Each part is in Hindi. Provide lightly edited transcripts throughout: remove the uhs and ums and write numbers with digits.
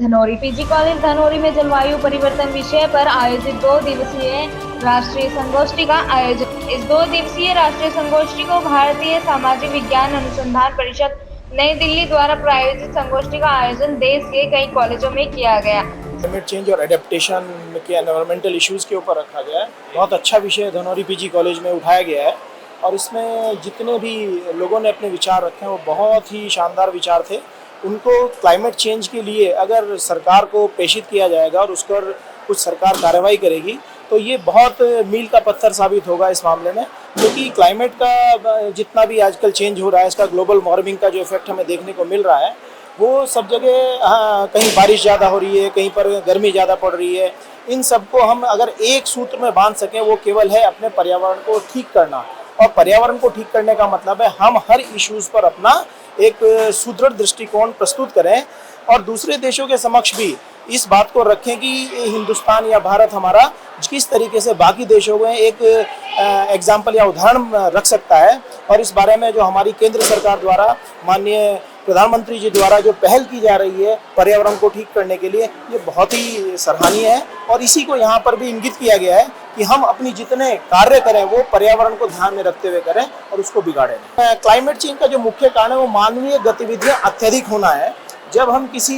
धनौरी पीजी कॉलेज धनौरी में जलवायु परिवर्तन विषय पर आयोजित 2 दिवसीय राष्ट्रीय संगोष्ठी का आयोजन। इस 2 दिवसीय राष्ट्रीय संगोष्ठी को भारतीय सामाजिक विज्ञान अनुसंधान परिषद नई दिल्ली द्वारा प्रायोजित संगोष्ठी का आयोजन देश के कई कॉलेजों में किया गया। क्लाइमेट चेंज और एडेप्टेशन के एनवायरमेंटल इश्यूज़ के ऊपर रखा गया है। बहुत अच्छा विषय धनौरी पीजी कॉलेज में उठाया गया है और इसमें जितने भी लोगों ने अपने विचार रखे हैं वो बहुत ही शानदार विचार थे। उनको क्लाइमेट चेंज के लिए अगर सरकार को प्रेषित किया जाएगा और उस पर कुछ सरकार कार्रवाई करेगी तो ये बहुत मील का पत्थर साबित होगा इस मामले में, क्योंकि क्लाइमेट का जितना भी आजकल चेंज हो रहा है, इसका ग्लोबल वार्मिंग का जो इफेक्ट हमें देखने को मिल रहा है वो सब जगह, हाँ, कहीं बारिश ज़्यादा हो रही है, कहीं पर गर्मी ज़्यादा पड़ रही है। इन सबको हम अगर एक सूत्र में बांध सकें वो केवल है अपने पर्यावरण को ठीक करना। और पर्यावरण को ठीक करने का मतलब है हम हर इश्यूज़ पर अपना एक सुदृढ़ दृष्टिकोण प्रस्तुत करें और दूसरे देशों के समक्ष भी इस बात को रखें कि हिंदुस्तान या भारत हमारा किस तरीके से बाकी देशों में एक एग्जाम्पल या उदाहरण रख सकता है। और इस बारे में जो हमारी केंद्र सरकार द्वारा माननीय प्रधानमंत्री जी द्वारा जो पहल की जा रही है पर्यावरण को ठीक करने के लिए, ये बहुत ही सराहनीय है। और इसी को यहाँ पर भी इंगित किया गया है कि हम अपनी जितने कार्य करें वो पर्यावरण को ध्यान में रखते हुए करें और उसको बिगाड़ें नहीं। क्लाइमेट चेंज का जो मुख्य कारण है वो मानवीय गतिविधियाँ अत्यधिक होना है। जब हम किसी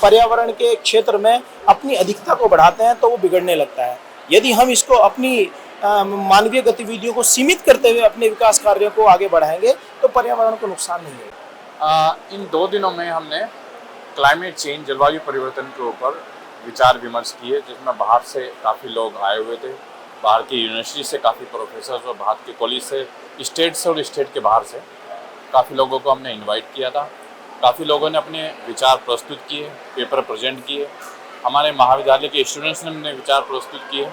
पर्यावरण के क्षेत्र में अपनी अधिकता को बढ़ाते हैं तो वो बिगड़ने लगता है। यदि हम इसको अपनी मानवीय गतिविधियों को सीमित करते हुए अपने विकास कार्यों को आगे बढ़ाएंगे तो पर्यावरण को नुकसान नहीं होगा। इन 2 दिनों में हमने क्लाइमेट चेंज, जलवायु परिवर्तन के ऊपर विचार विमर्श किए, जिसमें बाहर से काफ़ी लोग आए हुए थे। बाहर की यूनिवर्सिटी से काफ़ी प्रोफेसर और बाहर के कॉलेज से, स्टेट से और स्टेट के बाहर से काफ़ी लोगों को हमने इनवाइट किया था। काफ़ी लोगों ने अपने विचार प्रस्तुत किए, पेपर प्रेजेंट किए। हमारे महाविद्यालय के स्टूडेंट्स ने अपने विचार प्रस्तुत किए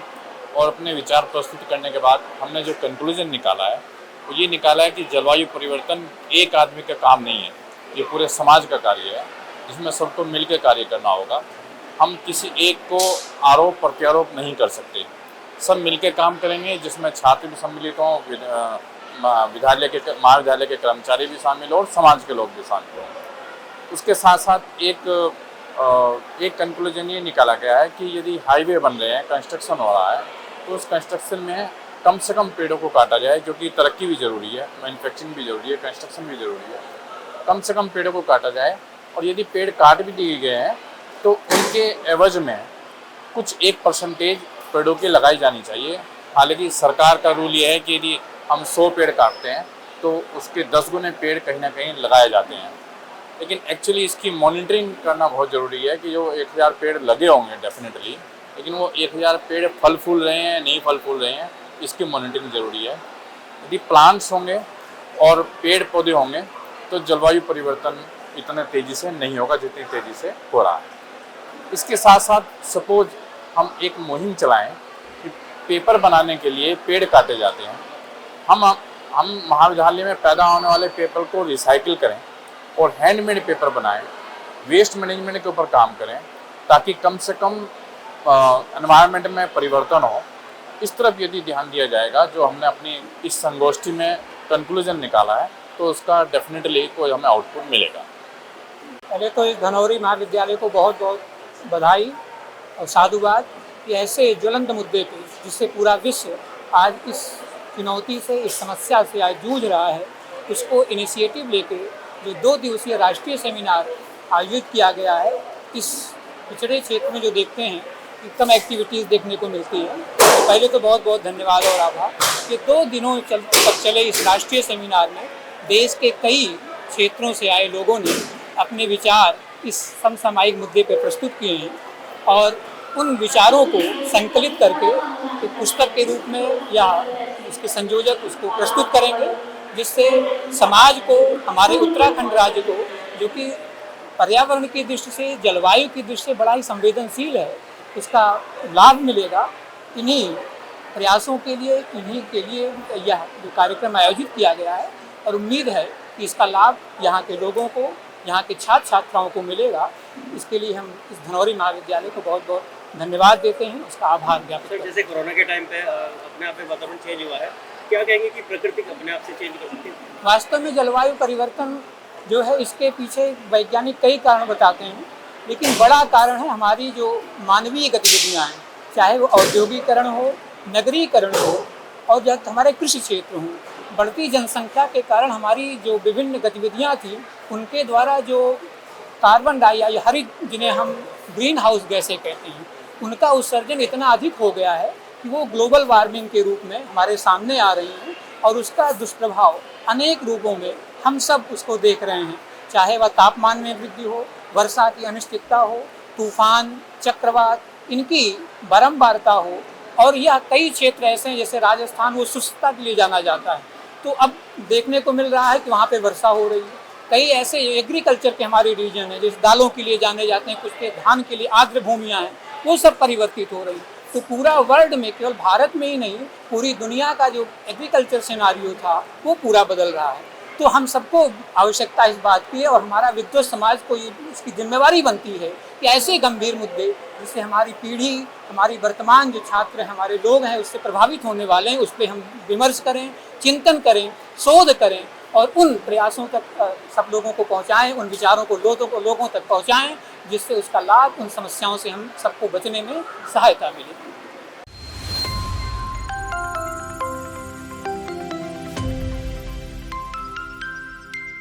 और अपने विचार प्रस्तुत करने के बाद हमने जो कंक्लूजन निकाला है वो ये निकाला है कि जलवायु परिवर्तन एक आदमी का काम नहीं है, ये पूरे समाज का कार्य है जिसमें सबको मिलकर कार्य करना होगा। हम किसी एक को आरोप प्रत्यारोप नहीं कर सकते, सब मिलकर काम करेंगे, जिसमें छात्र भी सम्मिलित हों, महाविद्यालय के कर्मचारी भी शामिल हों और समाज के लोग भी शामिल हों। उसके साथ साथ एक कंक्लूजन ये निकाला गया है कि यदि हाईवे बन रहे हैं, कंस्ट्रक्शन हो रहा है, तो उस कंस्ट्रक्शन में कम से कम पेड़ों को काटा जाए, क्योंकि तरक्की भी ज़रूरी है, मैन्युफैक्चरिंग भी ज़रूरी है, कंस्ट्रक्शन भी ज़रूरी है। कम से कम पेड़ों को काटा जाए और यदि पेड़ काट भी दिए गए हैं तो उनके एवज में कुछ 1% पेड़ों की लगाई जानी चाहिए। हालांकि सरकार का रूल ये है कि यदि हम 100 पेड़ काटते हैं तो उसके 10 गुने पेड़ कहीं ना कहीं लगाए जाते हैं। लेकिन एक्चुअली इसकी मॉनिटरिंग करना बहुत ज़रूरी है कि जो 1000 पेड़ लगे होंगे डेफिनेटली, लेकिन वो 1000 पेड़ फल फूल रहे हैं, नहीं फल फूल रहे हैं, इसकी मॉनिटरिंग ज़रूरी है। यदि प्लांट्स होंगे और पेड़ पौधे होंगे तो जलवायु परिवर्तन इतने तेज़ी से नहीं होगा जितनी तेज़ी से हो रहा है। इसके साथ साथ सपोज हम एक मुहिम चलाएं कि पेपर बनाने के लिए पेड़ काटे जाते हैं, हम महाविद्यालय में पैदा होने वाले पेपर को रिसाइकिल करें और हैंडमेड पेपर बनाएं, वेस्ट मैनेजमेंट के ऊपर काम करें ताकि कम से कम एनवायरनमेंट में परिवर्तन हो। इस तरफ यदि ध्यान दिया जाएगा, जो हमने अपनी इस संगोष्ठी में कंक्लूजन निकाला है, तो उसका डेफिनेटली कोई हमें आउटपुट मिलेगा। पहले तो इस धनौरी महाविद्यालय को बहुत बहुत बधाई और साधुवाद कि ऐसे ज्वलंत मुद्दे पे जिससे पूरा विश्व आज इस चुनौती से, इस समस्या से आज जूझ रहा है, उसको इनिशिएटिव लेके जो 2 दिवसीय राष्ट्रीय सेमिनार आयोजित किया गया है। इस पिछड़े क्षेत्र में जो देखते हैं कि कम एक्टिविटीज़ देखने को मिलती है, तो पहले तो बहुत बहुत धन्यवाद और आभार कि 2 दिनों तक चले इस राष्ट्रीय सेमिनार में देश के कई क्षेत्रों से आए लोगों ने अपने विचार इस समसामयिक मुद्दे पर प्रस्तुत किए हैं और उन विचारों को संकलित करके एक पुस्तक के रूप में या उसके संयोजक उसको प्रस्तुत करेंगे, जिससे समाज को, हमारे उत्तराखंड राज्य को, जो कि पर्यावरण की दृष्टि से, जलवायु की दृष्टि से बड़ा ही संवेदनशील है, उसका लाभ मिलेगा। इन्हीं प्रयासों के लिए, इन्हीं के लिए यह जो कार्यक्रम आयोजित किया गया है और उम्मीद है कि इसका लाभ यहाँ के लोगों को, यहाँ के छात्र छात्राओं को मिलेगा। इसके लिए हम इस धनौरी महाविद्यालय को बहुत बहुत धन्यवाद देते हैं, उसका आभार ज्ञापित करते हैं। जैसे कोरोना के टाइम पे अपने आप में वातावरण चेंज हुआ है, क्या कहेंगे कि प्रकृति अपने आप से चेंज कर सकती है? वास्तव में जलवायु परिवर्तन जो है, इसके पीछे वैज्ञानिक कई कारण बताते हैं, लेकिन बड़ा कारण है हमारी जो मानवीय गतिविधियाँ हैं, चाहे वो औद्योगिकरण हो, नगरीकरण हो और जो हमारे कृषि क्षेत्र हों। बढ़ती जनसंख्या के कारण हमारी जो विभिन्न गतिविधियाँ थी, उनके द्वारा जो कार्बन डाइऑक्साइड, हरित जिन्हें हम ग्रीन हाउस गैसें कहते हैं, उनका उत्सर्जन इतना अधिक हो गया है कि वो ग्लोबल वार्मिंग के रूप में हमारे सामने आ रही हैं और उसका दुष्प्रभाव अनेक रूपों में हम सब उसको देख रहे हैं। चाहे वह तापमान में वृद्धि हो, वर्षा की अनिश्चितता हो, तूफान, चक्रवात, इनकी बारंबारता हो। और यह कई क्षेत्र ऐसे हैं, जैसे राजस्थान, वो शुष्कता के लिए जाना जाता है, तो अब देखने को मिल रहा है कि वहाँ पे वर्षा हो रही है। कई ऐसे एग्रीकल्चर के हमारे रीजन हैं, जैसे दालों के लिए जाने जाते हैं, कुछ के धान के लिए आर्द्र भूमियाँ हैं, वो सब परिवर्तित हो रही है। तो पूरा वर्ल्ड में, केवल भारत में ही नहीं, पूरी दुनिया का जो एग्रीकल्चर सिनारियो था वो पूरा बदल रहा है। तो हम सबको आवश्यकता इस बात की है और हमारा विद्वत समाज को इसकी जिम्मेवारी बनती है कि ऐसे गंभीर मुद्दे जिससे हमारी पीढ़ी, हमारी वर्तमान जो छात्र हैं, हमारे लोग हैं, उससे प्रभावित होने वाले हैं, उस पर हम विमर्श करें, चिंतन करें, शोध करें और उन प्रयासों तक सब लोगों को पहुंचाएं, उन विचारों को लोगों तक पहुंचाएं, जिससे उसका लाभ, उन समस्याओं से हम सबको बचने में सहायता मिले।